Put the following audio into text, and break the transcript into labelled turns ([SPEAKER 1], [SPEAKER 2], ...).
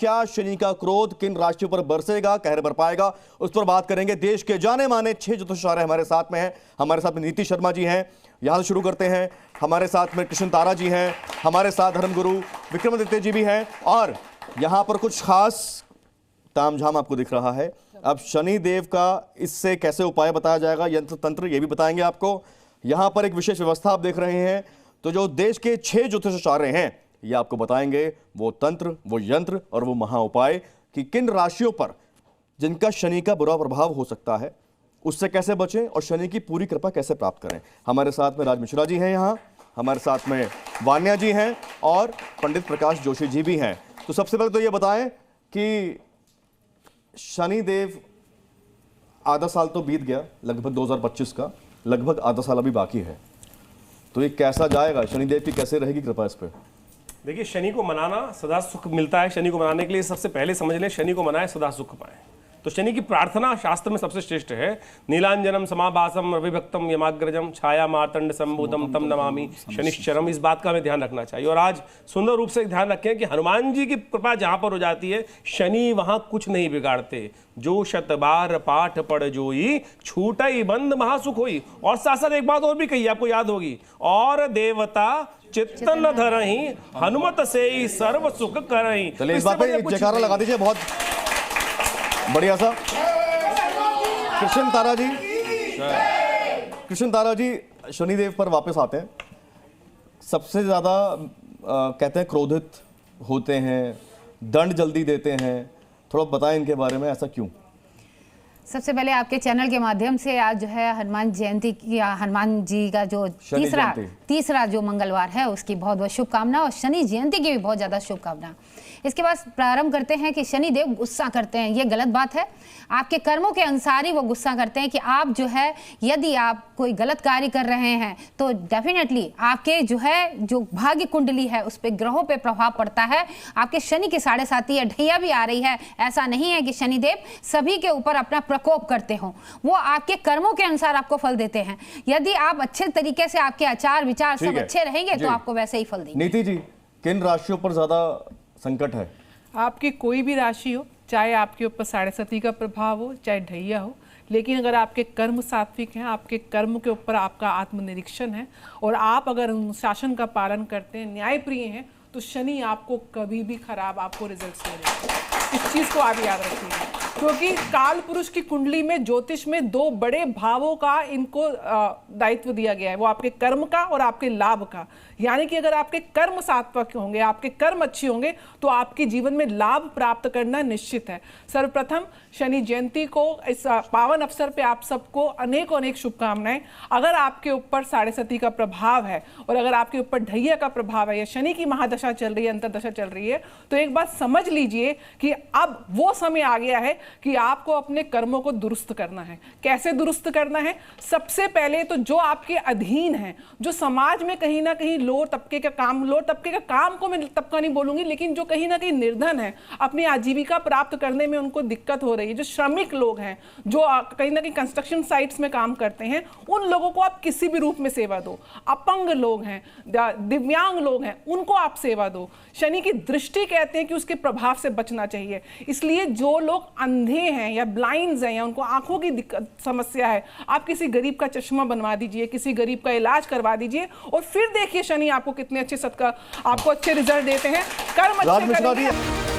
[SPEAKER 1] क्या शनि का क्रोध किन राशियों पर बरसेगा, कहर बरपाएगा, उस पर बात करेंगे। देश के जाने माने 6 ज्योतिषाचार्य हमारे साथ में हैं। हमारे साथ में नीति शर्मा जी हैं, यहां से शुरू करते हैं। हमारे साथ में कृष्ण तारा जी हैं, हमारे साथ धर्मगुरु विक्रमादित्य जी भी हैं, और यहां पर कुछ खास तामझाम आपको दिख रहा है। अब शनि देव का इससे कैसे उपाय बताया जाएगा, यंत्र तंत्र, ये भी बताएंगे आपको। यहां पर एक विशेष व्यवस्था आप देख रहे हैं, तो जो देश के 6 ज्योतिषाचार्य हैं ये आपको बताएंगे वो तंत्र, वो यंत्र और वो महा उपाय कि किन राशियों पर जिनका शनि का बुरा प्रभाव हो सकता है उससे कैसे बचें और शनि की पूरी कृपा कैसे प्राप्त करें। हमारे साथ में राज मिश्रा जी हैं, यहाँ हमारे साथ में वान्या जी हैं और पंडित प्रकाश जोशी जी भी हैं। तो सबसे पहले तो ये बताएं कि शनि देव आधा साल तो बीत गया, लगभग 2025 का लगभग आधा साल अभी बाकी है, तो ये कैसा जाएगा, शनिदेव की कैसे रहेगी कृपा इस पर?
[SPEAKER 2] देखिए, शनि को मनाना सदा सुख मिलता है। शनि को मनाने के लिए सबसे पहले समझ लें, शनि को मनाए सदा सुख पाए। तो शनि की प्रार्थना शास्त्र में सबसे श्रेष्ठ है। नीलांजनम समाभासम रविभक्तम यमाग्रजम छाया मार्तंड संबोधम तम नमामि शनिश्चरम। इस बात का हमें ध्यान रखना चाहिए। और आज सुंदर रूप से ध्यान रखें कि हनुमान जी की कृपा जहां पर हो जाती है, शनि वहां कुछ नहीं बिगाड़ते। जो शत बार पाठ पढ़ जोई छूटई बंद महासुख होई। और साथ साथ एक बात और भी कही, आपको याद होगी, और देवता चित्तन धरहि हनुमत से ही सर्व सुख करहि।
[SPEAKER 1] चलिए इस बात पे जयकारा लगा दीजिए, बहुत बढ़िया सा। कृष्ण तारा जी शनिदेव पर वापस आते हैं। सबसे ज्यादा कहते हैं क्रोधित होते हैं, दंड जल्दी देते हैं, थोड़ा बताएं इनके बारे में, ऐसा क्यों?
[SPEAKER 3] सबसे पहले आपके चैनल के माध्यम से आज जो है हनुमान जयंती की, हनुमान जी का जो तीसरा जो मंगलवार है उसकी बहुत बहुत शुभकामना, और शनि जयंती की भी बहुत ज़्यादा शुभकामना। इसके बाद प्रारंभ करते हैं कि शनि देव गुस्सा करते हैं, ये गलत बात है। आपके कर्मों के अनुसार ही वो गुस्सा करते हैं कि आप जो है, यदि आप कोई गलत कार्य कर रहे हैं तो डेफिनेटली आपके जो है जो भाग्य कुंडली है उस पर ग्रहों पे प्रभाव पड़ता है। आपके शनि के 7.5 या ढैया भी आ रही है। ऐसा नहीं है कि शनिदेव सभी के ऊपर अपना प्रकोप करते हो, वो आपके कर्मों के अनुसार आपको फल देते हैं। यदि आप अच्छे तरीके से, आपके आचार विचार सब अच्छे रहेंगे तो आपको वैसे ही फल देंगे।
[SPEAKER 1] नीति जी, किन राशियों पर ज्यादा संकट है?
[SPEAKER 4] आपकी कोई भी राशि हो, चाहे आपके ऊपर 7.5 का प्रभाव हो, चाहे ढैया हो, लेकिन अगर आपके कर्म सात्विक हैं, आपके कर्म के ऊपर आपका आत्मनिरीक्षण है और आप अगर अनुशासन का पालन करते हैं, न्यायप्रिय हैं, तो शनि आपको कभी भी खराब आपको रिजल्ट्स नहीं देगा। इस चीज़ को आप याद रखिएगा, क्योंकि काल पुरुष की कुंडली में ज्योतिष में 2 बड़े भावों का इनको दायित्व दिया गया है, वो आपके कर्म का और आपके लाभ का। यानी कि अगर आपके कर्म सात्विक होंगे, आपके कर्म अच्छे होंगे, तो आपके जीवन में लाभ प्राप्त करना निश्चित है। सर्वप्रथम शनि जयंती को इस पावन अवसर पे आप सबको अनेक शुभकामनाएं। अगर आपके ऊपर 7.5 का प्रभाव है और अगर आपके ऊपर ढैया का प्रभाव है या शनि की महादशा चल रही है, अंतरदशा चल रही है, तो एक बात समझ लीजिए कि अब वो समय आ गया है कि आपको अपने कर्मों को दुरुस्त करना है। कैसे दुरुस्त करना है? सबसे पहले तो जो आपके अधीन है, जो समाज में कहीं ना कहीं लोअर तबके का काम को मैं तबका नहीं बोलूंगी, लेकिन जो कहीं ना कहीं निर्धन है, अपनी आजीविका प्राप्त करने में उनको दिक्कत हो रही है, जो श्रमिक लोग हैं, जो कहीं ना कहीं कंस्ट्रक्शन साइट्स में काम करते हैं, उन लोगों को आप किसी भी रूप में सेवा दो। अपंग लोग हैं, दिव्यांग लोग हैं, उनको आप सेवा दो। शनि की दृष्टि कहते हैं कि उसके प्रभाव से बचना चाहिए। इसलिए जो लोग अंधे हैं या ब्लाइंड्स हैं या उनको आंखों की दिक्कत समस्या है, आप किसी गरीब का चश्मा बनवा दीजिए, किसी गरीब का इलाज करवा दीजिए, और फिर देखिए शनि आपको कितने अच्छे आपको अच्छे रिजल्ट देते हैं। कर्म अच्छे करेंगे।